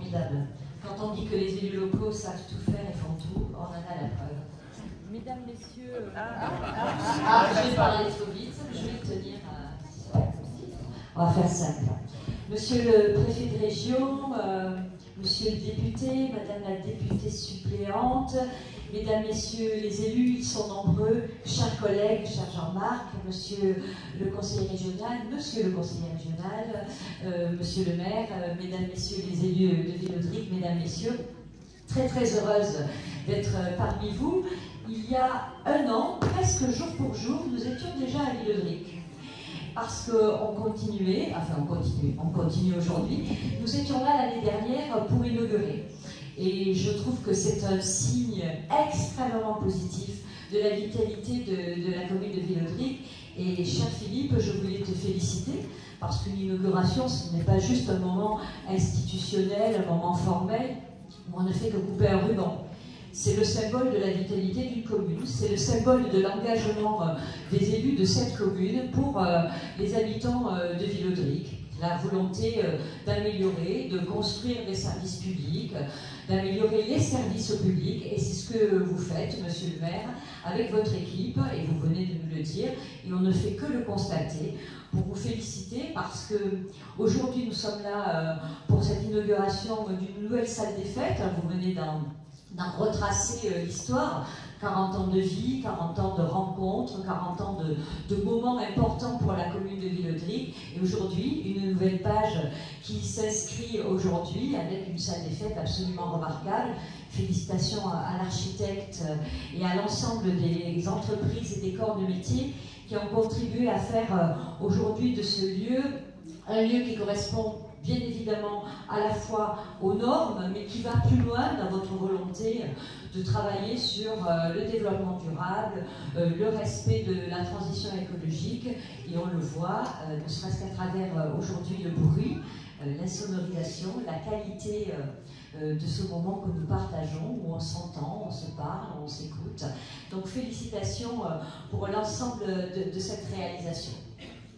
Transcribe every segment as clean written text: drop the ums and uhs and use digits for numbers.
formidable. Quand on dit que les élus locaux savent tout faire et font tout, on en a la preuve. Mesdames, Messieurs... Je vais parler trop vite, je vais tenir on va faire simple. Monsieur le préfet de région, monsieur le député, madame la députée suppléante, mesdames, messieurs les élus, ils sont nombreux, chers collègues, cher Jean-Marc, monsieur le conseiller régional, monsieur le maire, mesdames, messieurs les élus de Villodric, mesdames, messieurs, très heureuse d'être parmi vous. Il y a un an, presque jour pour jour, nous étions déjà à Villodric. Parce qu'on continuait, on continue aujourd'hui. Nous étions là l'année dernière pour inaugurer. Et je trouve que c'est un signe extrêmement positif de la vitalité de la commune de Villodric. Et cher Philippe, je voulais te féliciter, parce qu'une inauguration, ce n'est pas juste un moment institutionnel, un moment formel, où on ne fait que couper un ruban. C'est le symbole de la vitalité d'une commune, c'est le symbole de l'engagement des élus de cette commune pour les habitants de Villodric. La volonté d'améliorer, de construire des services publics, d'améliorer les services au public, et c'est ce que vous faites, monsieur le maire, avec votre équipe, et vous venez de nous le dire, et on ne fait que le constater, pour vous féliciter, parce que aujourd'hui nous sommes là pour cette inauguration d'une nouvelle salle des fêtes. Vous venez d'en retracer l'histoire, 40 ans de vie, 40 ans de rencontres, 40 ans de moments importants pour la commune de Villodric, et aujourd'hui une nouvelle page qui s'inscrit aujourd'hui avec une salle des fêtes absolument remarquable. Félicitations à l'architecte et à l'ensemble des entreprises et des corps de métier qui ont contribué à faire aujourd'hui de ce lieu un lieu qui correspond bien évidemment à la fois aux normes, mais qui va plus loin dans votre volonté de travailler sur le développement durable, le respect de la transition écologique, et on le voit, ne serait-ce qu'à travers aujourd'hui le bruit, l'insonorisation, la qualité de ce moment que nous partageons, où on s'entend, on se parle, on s'écoute. Donc félicitations pour l'ensemble de cette réalisation.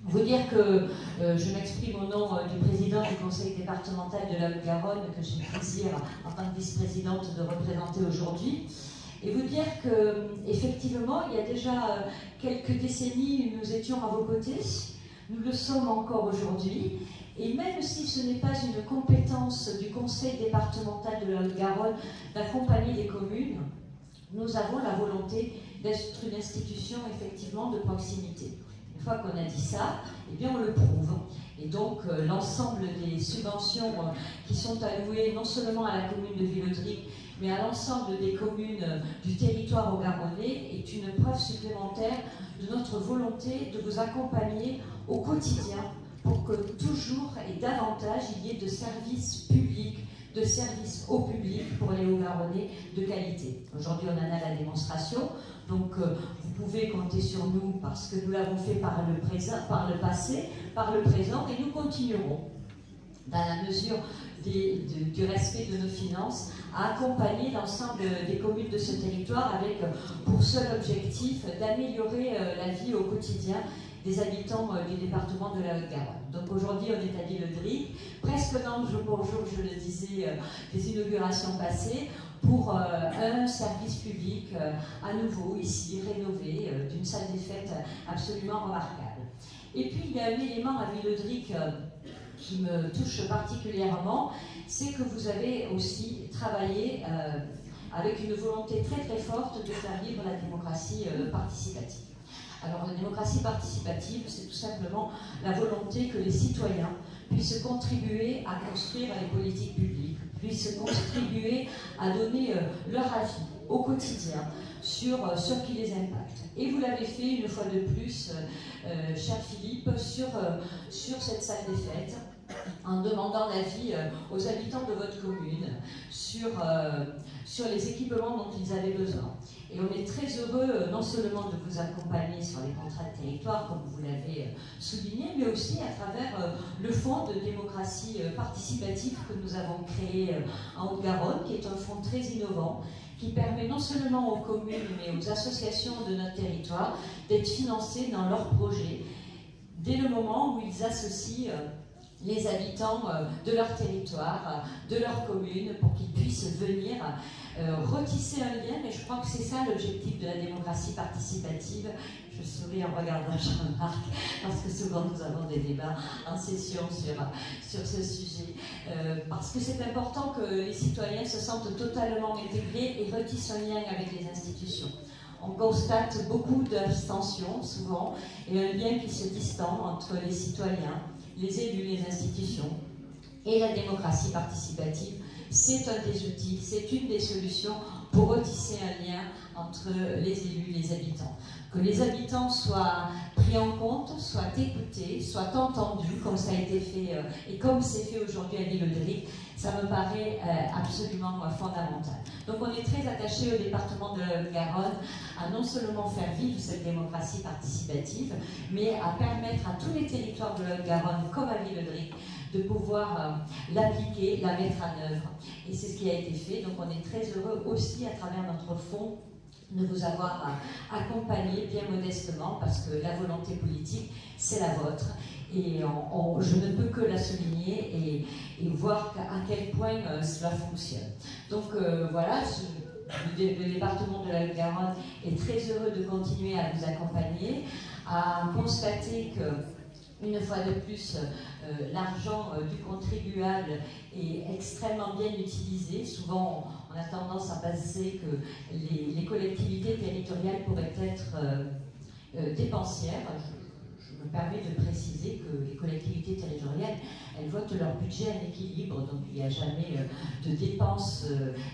Vous dire que je m'exprime au nom du président du conseil départemental de la Haute-Garonne, que j'ai le plaisir, en tant que vice-présidente, de représenter aujourd'hui, et vous dire qu'effectivement, il y a déjà quelques décennies, nous étions à vos côtés, nous le sommes encore aujourd'hui, et même si ce n'est pas une compétence du conseil départemental de la Haute-Garonne d'accompagner les communes, nous avons la volonté d'être une institution effectivement de proximité. Une fois qu'on a dit ça, eh bien on le prouve. Et donc l'ensemble des subventions qui sont allouées non seulement à la commune de Villodric, mais à l'ensemble des communes du territoire haut-garonnais est une preuve supplémentaire de notre volonté de vous accompagner au quotidien pour que toujours et davantage il y ait de services publics, de services au public pour les Hauts-Garonnais de qualité. Aujourd'hui, on en a la démonstration, donc vous pouvez compter sur nous parce que nous l'avons fait par le passé, par le présent, et nous continuerons, dans la mesure du respect de nos finances, à accompagner l'ensemble des communes de ce territoire avec pour seul objectif d'améliorer la vie au quotidien des habitants du département de la Haute-Garonne. Donc aujourd'hui, on est à Villodric, presque dans le jour pour jour, je le disais, des inaugurations passées, pour un service public à nouveau, ici, rénové, d'une salle des fêtes absolument remarquable. Et puis, il y a un élément à Villodric qui me touche particulièrement, c'est que vous avez aussi travaillé avec une volonté très forte de faire vivre la démocratie participative. Alors la démocratie participative, c'est tout simplement la volonté que les citoyens puissent contribuer à construire les politiques publiques, puissent contribuer à donner leur avis au quotidien sur ce qui les impacte. Et vous l'avez fait une fois de plus, cher Philippe, sur cette salle des fêtes, en demandant l'avis aux habitants de votre commune sur les équipements dont ils avaient besoin. Et on est très heureux non seulement de vous accompagner sur les contrats de territoire, comme vous l'avez souligné, mais aussi à travers le fonds de démocratie participative que nous avons créé en Haute-Garonne, qui est un fonds très innovant, qui permet non seulement aux communes, mais aux associations de notre territoire d'être financées dans leurs projets, dès le moment où ils associent les habitants de leur territoire, de leur commune, pour qu'ils puissent venir retisser un lien. Mais je crois que c'est ça l'objectif de la démocratie participative. Je souris en regardant Jean-Marc, parce que souvent nous avons des débats en session sur ce sujet. Parce que c'est important que les citoyens se sentent totalement intégrés et retissent un lien avec les institutions. On constate beaucoup d'abstention, souvent, et un lien qui se distend entre les citoyens, les élus, les institutions et la démocratie participative. C'est un des outils, c'est une des solutions pour retisser un lien entre les élus et les habitants. Que les habitants soient pris en compte, soient écoutés, soient entendus, comme ça a été fait et comme c'est fait aujourd'hui à l'Île-de-Ré, ça me paraît absolument fondamental. Donc on est très attaché au département de Garonne à non seulement faire vivre cette démocratie participative, mais à permettre à tous les territoires de Garonne, comme à l'Île-de-Ré, de pouvoir l'appliquer, la mettre en œuvre. Et c'est ce qui a été fait. Donc on est très heureux aussi à travers notre fonds de vous avoir accompagné bien modestement, parce que la volonté politique, c'est la vôtre. Et je ne peux que la souligner et voir à quel point cela fonctionne. Donc voilà, le département de la Garonne est très heureux de continuer à vous accompagner, à constater que, une fois de plus, l'argent du contribuable est extrêmement bien utilisé. Souvent, on a tendance à penser que les collectivités territoriales pourraient être dépensières. Je me permets de préciser que les collectivités territoriales, elles votent leur budget en équilibre, donc il n'y a jamais de dépenses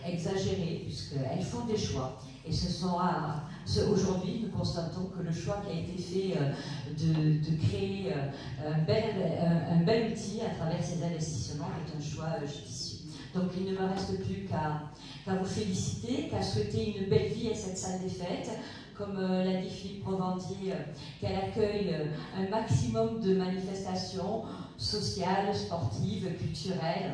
exagérées, puisqu'elles font des choix. Et aujourd'hui, nous constatons que le choix qui a été fait de créer un bel outil à travers ces investissements est un choix judicieux. Donc il ne me reste plus qu'à vous féliciter, qu'à souhaiter une belle vie à cette salle des fêtes, comme l'a dit Philippe Provendier, qu'elle accueille un maximum de manifestations sociales, sportives, culturelles,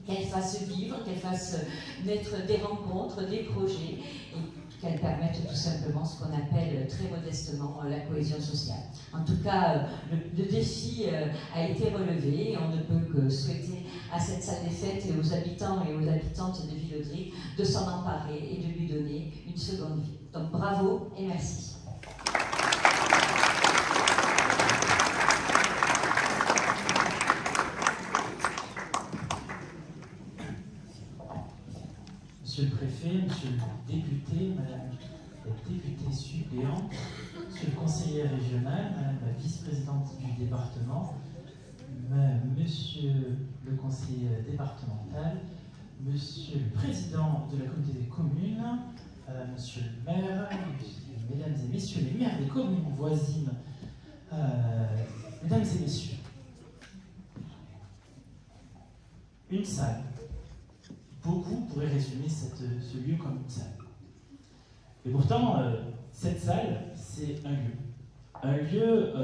qu'elle fasse vivre, qu'elle fasse naître des rencontres, des projets, et qu'elle permette tout simplement ce qu'on appelle très modestement la cohésion sociale. En tout cas, le défi a été relevé et on ne peut que souhaiter à cette salle des fêtes et aux habitants et aux habitantes de Villeudry de s'en emparer et de lui donner une seconde vie. Donc bravo et merci. Monsieur le préfet, monsieur le député, madame la députée suppléante, monsieur le conseiller régional, madame la vice-présidente du département, monsieur le conseiller départemental, monsieur le président de la communauté des communes, monsieur le maire, mesdames et messieurs les maires des communes voisines, mesdames et messieurs, une salle. Beaucoup pourraient résumer ce lieu comme une salle. Et pourtant, cette salle, c'est un lieu. Un lieu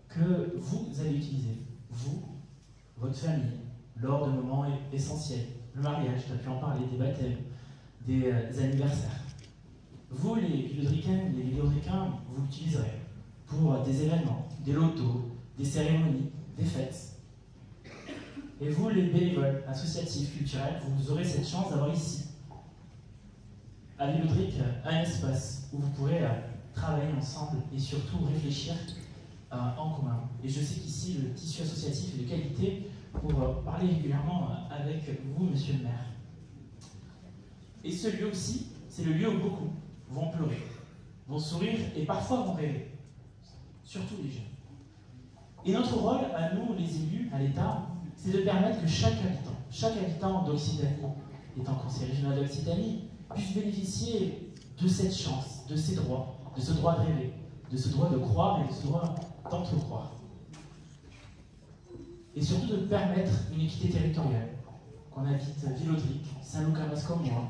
que vous allez utiliser, vous, votre famille, lors de moments essentiels. Le mariage, tu as pu en parler, des baptêmes, des anniversaires. Vous, les Villeudricaines, les Villeudricains, vous l'utiliserez pour des événements, des lotos, des cérémonies, des fêtes. Et vous, les bénévoles, associatifs, culturels, vous aurez cette chance d'avoir ici, à Villeudric, un espace où vous pourrez travailler ensemble et surtout réfléchir en commun. Et je sais qu'ici, le tissu associatif est de qualité pour parler régulièrement avec vous, monsieur le maire. Et ce lieu aussi, c'est le lieu où beaucoup vont pleurer, vont sourire et parfois vont rêver, surtout les jeunes. Et notre rôle, à nous, les élus, à l'État, c'est de permettre que chaque habitant d'Occitanie, étant conseiller régional d'Occitanie, puisse bénéficier de cette chance, de ces droits, de ce droit de rêver, de ce droit de croire et de ce droit d'entrecroire. Et surtout de permettre une équité territoriale, qu'on habite Villeudric, Saint-Loup-Carras comme moi,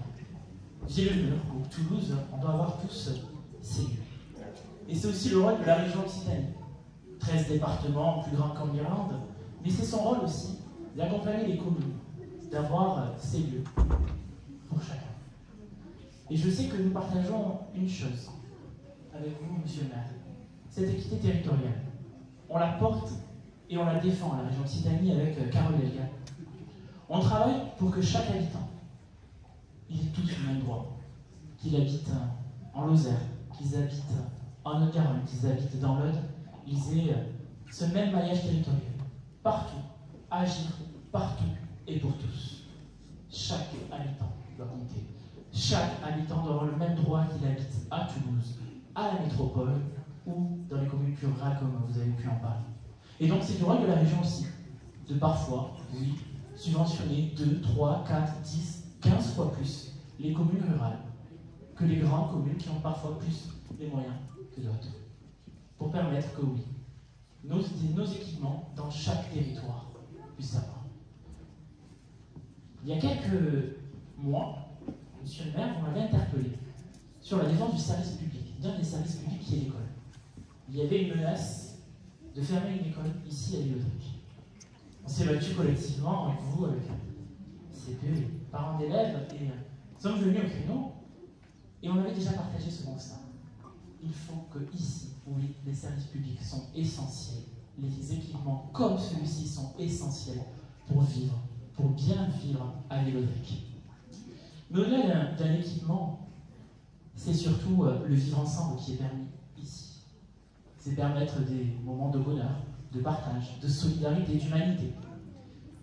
Villemur ou Toulouse, on doit avoir tous ces lieux. Et c'est aussi le rôle de la région Occitanie. 13 départements, plus grands qu'en Irlande, mais c'est son rôle aussi d'accompagner les communes, d'avoir ces lieux pour chacun. Et je sais que nous partageons une chose avec vous, monsieur le maire, cette équité territoriale. On la porte et on la défend, la région Occitanie, avec Carole Delga. On travaille pour que chaque habitant, il ait tous le même droit, qu'il habite en Lozère, qu'ils habitent en Haute-Garonne, qu'ils habitent dans l'Aude, ils aient ce même maillage territorial, partout, agir partout et pour tous. Chaque habitant doit compter. Chaque habitant doit avoir le même droit qu'il habite à Toulouse, à la métropole ou dans les communes plus rurales comme vous avez pu en parler. Et donc c'est du rôle de la région aussi, de parfois, oui, subventionner 2, 3, 4, 10, 15 fois plus les communes rurales que les grandes communes qui ont parfois plus les moyens que d'autres. Pour permettre que oui, nos équipements dans chaque territoire puissent avoir. Il y a quelques mois, monsieur le maire, vous m'avez interpellé sur la défense du service public, d'un des services publics qui est l'école. Il y avait une menace de fermer une école ici à l'île d'Autriche. On s'est battu collectivement avec vous, avec CPE, les parents d'élèves, et nous sommes venus au créneau et on avait déjà partagé ce constat. Il faut que ici, oui, les services publics sont essentiels. Les équipements comme celui-ci sont essentiels pour vivre, pour bien vivre à l'île d'Autriche. Mais au-delà d'un équipement, c'est surtout le vivre ensemble qui est permis ici. C'est permettre des moments de bonheur, de partage, de solidarité, d'humanité.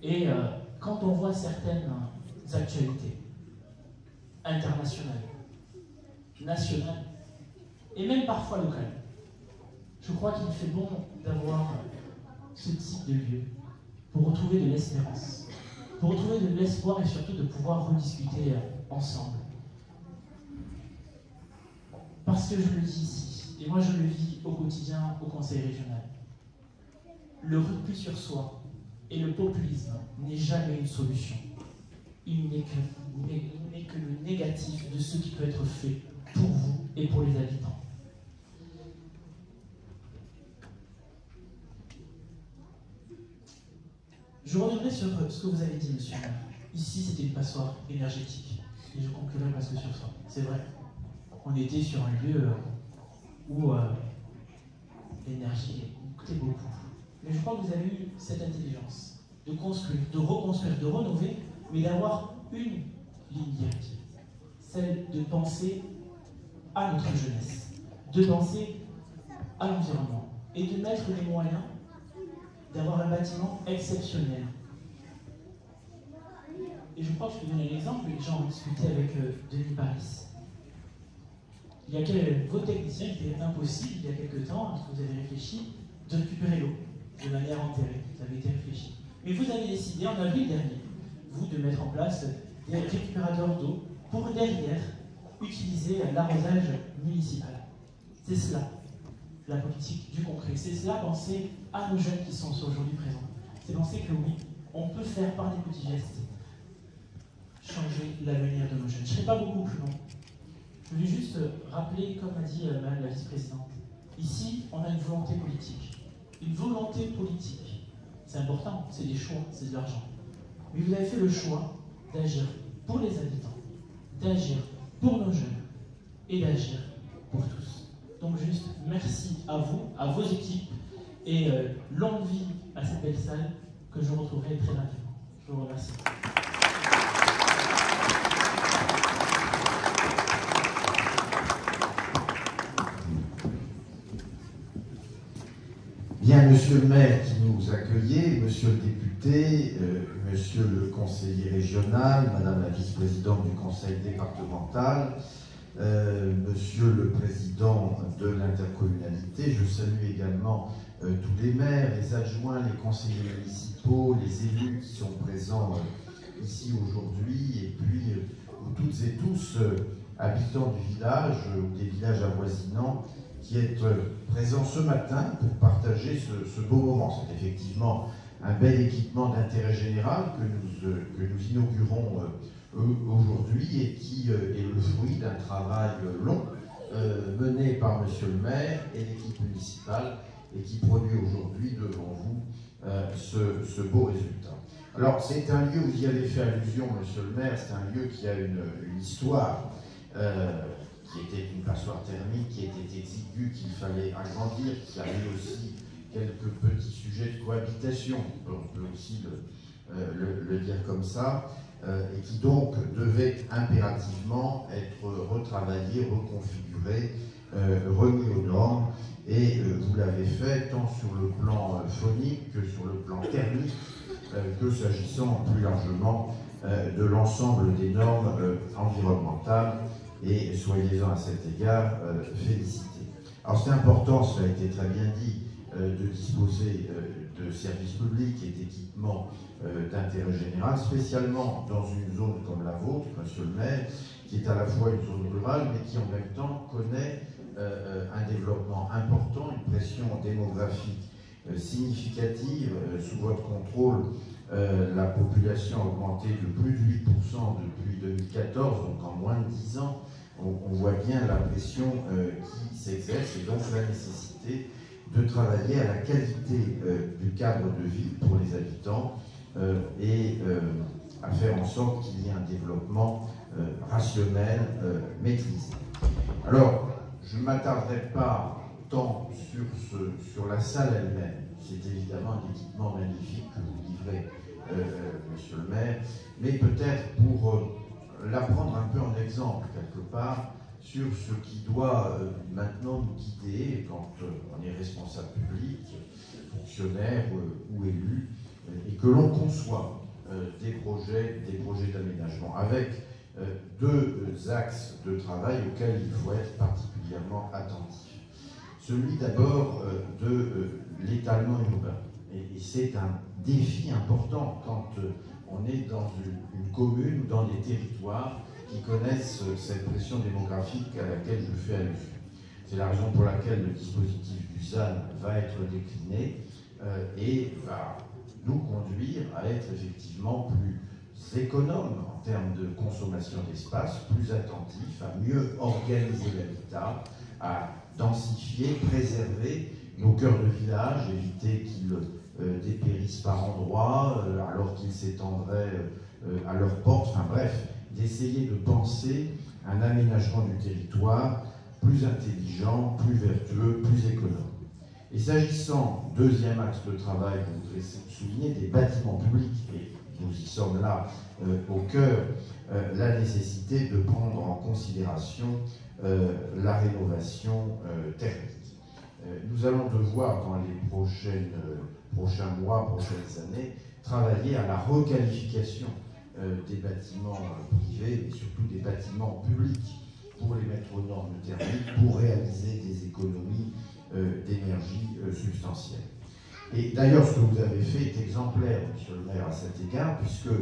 Et quand on voit certaines actualités internationales, nationales, et même parfois locales, je crois qu'il fait bon d'avoir ce type de lieu pour retrouver de l'espérance, pour retrouver de l'espoir et surtout de pouvoir rediscuter ensemble. Parce que je le dis ici, et moi je le vis au quotidien au Conseil régional, le repli sur soi et le populisme n'est jamais une solution. Il n'est que le négatif de ce qui peut être fait pour vous et pour les habitants. Je reviendrai sur ce que vous avez dit, monsieur le maire. Ici, c'était une passoire énergétique. Et je conclurai presque sur ça. C'est vrai. On était sur un lieu où l'énergie coûtait beaucoup. Mais je crois que vous avez eu cette intelligence de construire, de reconstruire, de rénover, mais d'avoir une ligne directive. Celle de penser à notre jeunesse, de penser à l'environnement et de mettre les moyens d'avoir un bâtiment exceptionnel. Et je crois que je peux donner un exemple, j'en discutais avec Denis Paris. Il y a vos techniciens, il était impossible, il y a quelques temps, lorsque vous avez réfléchi, de récupérer l'eau de manière enterrée. Ça avait été réfléchi. Mais vous avez décidé, en avril dernier, vous, de mettre en place des récupérateurs d'eau pour derrière utiliser l'arrosage municipal. C'est cela, la politique du concret. C'est cela, penser à nos jeunes qui sont aujourd'hui présents. C'est penser que oui, on peut faire par des petits gestes changer l'avenir de nos jeunes. Je ne serai pas beaucoup plus long. Je voulais juste rappeler, comme a dit Madame la vice-présidente, ici, on a une volonté politique. Une volonté politique. C'est important, c'est des choix, c'est de l'argent. Mais vous avez fait le choix d'agir pour les habitants, d'agir pour nos jeunes et d'agir pour tous. Donc juste, merci à vous, à vos équipes et longue vie à cette belle salle que je retrouverai très rapidement. Je vous remercie. Bien, monsieur le maire qui nous accueillait, monsieur le député, monsieur le conseiller régional, madame la vice-présidente du conseil départemental, monsieur le président de l'intercommunalité, je salue également tous les maires, les adjoints, les conseillers municipaux, les élus qui sont présents ici aujourd'hui, et puis vous toutes et tous, habitants du village ou des villages avoisinants, qui êtes présents ce matin pour partager ce beau moment. C'est effectivement un bel équipement d'intérêt général que nous inaugurons aujourd'hui et qui est le fruit d'un travail long mené par monsieur le maire et l'équipe municipale et qui produit aujourd'hui devant vous ce beau résultat. Alors c'est un lieu, vous y avez fait allusion monsieur le maire, c'est un lieu qui a une histoire qui était une passoire thermique, qui était exiguë, qu'il fallait agrandir, qui avait aussi quelques petits sujets de cohabitation, on peut aussi le dire comme ça, et qui donc devaient impérativement être retravaillés, reconfigurés, remis aux normes, et vous l'avez fait tant sur le plan phonique que sur le plan thermique, que s'agissant plus largement de l'ensemble des normes environnementales, et soyez-en à cet égard félicités. Alors c'est important, cela a été très bien dit, de disposer de services publics et d'équipements d'intérêt général, spécialement dans une zone comme la vôtre, monsieur le maire, qui est à la fois une zone rurale, mais qui en même temps connaît un développement important, une pression démographique significative. Sous votre contrôle, la population a augmenté de plus de 8% depuis 2014, donc en moins de 10 ans. On voit bien la pression qui s'exerce et donc la nécessité de travailler à la qualité du cadre de vie pour les habitants et à faire en sorte qu'il y ait un développement rationnel, maîtrisé. Alors, je ne m'attarderai pas tant sur la salle elle-même. C'est évidemment un équipement magnifique que vous livrez, monsieur le maire, mais peut-être pour la prendre un peu en exemple, quelque part, sur ce qui doit maintenant nous guider quand on est responsable public, fonctionnaire ou élu, et que l'on conçoit des projets d'aménagement, avec deux axes de travail auxquels il faut être particulièrement attentif. Celui d'abord de l'étalement urbain. Et c'est un défi important quand on est dans une commune ou dans des territoires qui connaissent cette pression démographique à laquelle je fais allusion. C'est la raison pour laquelle le dispositif du ZAN va être décliné et va nous conduire à être effectivement plus économe en termes de consommation d'espace, plus attentif, à mieux organiser l'habitat, à densifier, préserver nos cœurs de village, éviter qu'ils dépérissent par endroits alors qu'ils s'étendraient à leur porte, enfin bref, d'essayer de penser un aménagement du territoire plus intelligent, plus vertueux, plus économe. Et s'agissant, deuxième axe de travail, je voudrais souligner des bâtiments publics, et nous y sommes là au cœur, la nécessité de prendre en considération la rénovation thermique. Nous allons devoir, dans les prochains mois, prochaines années, travailler à la requalification des bâtiments privés, mais surtout des bâtiments publics, pour les mettre aux normes thermiques, pour réaliser des économies d'énergie substantielles. Et d'ailleurs, ce que vous avez fait est exemplaire, monsieur le maire, à cet égard, puisque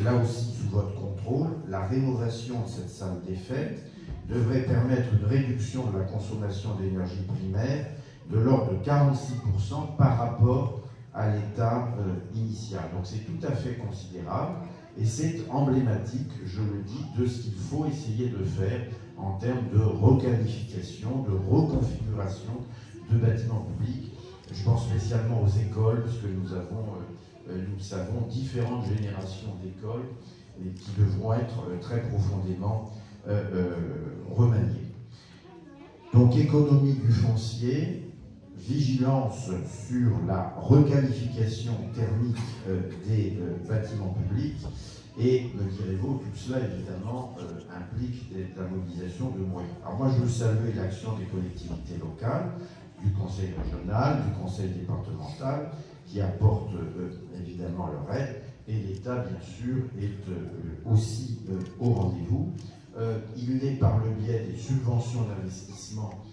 là aussi, sous votre contrôle, la rénovation de cette salle des fêtes devrait permettre une réduction de la consommation d'énergie primaire de l'ordre de 46% par rapport à l'état initial. Donc c'est tout à fait considérable et c'est emblématique, je le dis, de ce qu'il faut essayer de faire en termes de requalification, de reconfiguration de bâtiments publics. Je pense spécialement aux écoles, puisque nous savons différentes générations d'écoles qui devront être très profondément remaniées. Donc économie du foncier, vigilance sur la requalification thermique des bâtiments publics, et, me direz-vous, tout cela évidemment implique la mobilisation de moyens. Alors moi je veux saluer l'action des collectivités locales, du conseil régional, du conseil départemental, qui apportent évidemment leur aide, et l'État bien sûr est aussi au rendez-vous. Il est par le biais des subventions d'investissement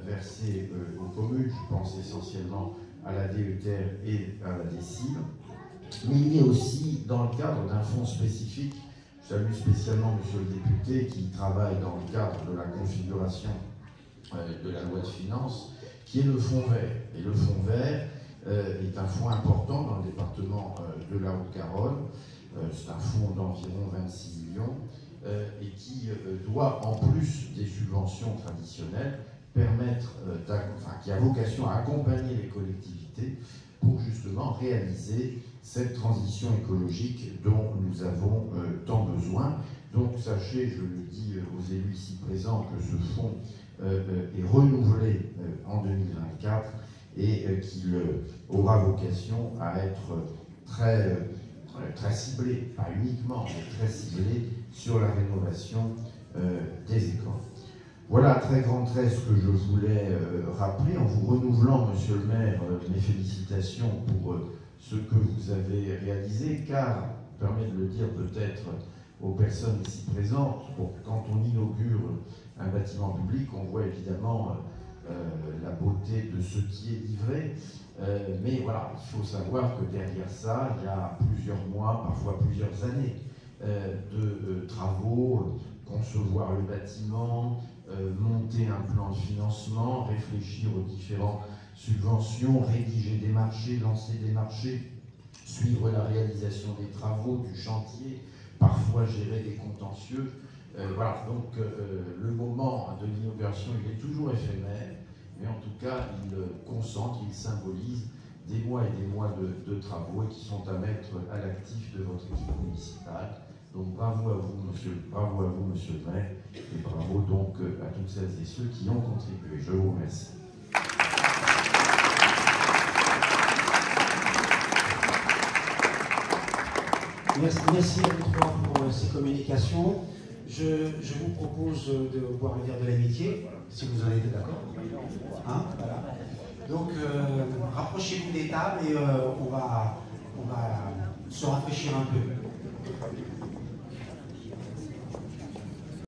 versées aux communes, je pense essentiellement à la DETR et à la DSIL, mais il est aussi dans le cadre d'un fonds spécifique. Je salue spécialement monsieur le député qui travaille dans le cadre de la configuration de la loi de finances, qui est le fonds vert. Et le fonds vert est un fonds important dans le département de la Haute-Garonne. C'est un fonds d'environ 26 millions et qui doit, en plus des subventions traditionnelles, permettre, qui a vocation à accompagner les collectivités pour justement réaliser cette transition écologique dont nous avons tant besoin. Donc sachez, je le dis aux élus ici présents, que ce fonds est renouvelé en 2024 et qu'il aura vocation à être très ciblé, pas uniquement, mais très ciblé sur la rénovation des écoles. Voilà à très grands traits ce que je voulais rappeler en vous renouvelant, monsieur le maire, mes félicitations pour ce que vous avez réalisé, car, permet de le dire peut-être aux personnes ici présentes, quand on inaugure un bâtiment public, on voit évidemment la beauté de ce qui est livré, mais voilà, il faut savoir que derrière ça, il y a plusieurs mois, parfois plusieurs années de travaux, concevoir le bâtiment, monter un plan de financement, réfléchir aux différentes subventions, rédiger des marchés, lancer des marchés, suivre la réalisation des travaux, du chantier, parfois gérer des contentieux. Voilà, donc le moment de l'inauguration, il est toujours éphémère, mais en tout cas, il concentre, il symbolise des mois et des mois de travaux et qui sont à mettre à l'actif de votre équipe municipale. Donc bravo à vous, monsieur le maire, et bravo donc à toutes celles et ceux qui ont contribué. Je vous remercie. Merci à vous trois pour ces communications. Je vous propose de boire le verre de l'amitié, si vous en êtes d'accord. Hein, voilà. Donc, rapprochez-vous des tables et on va se rafraîchir un peu.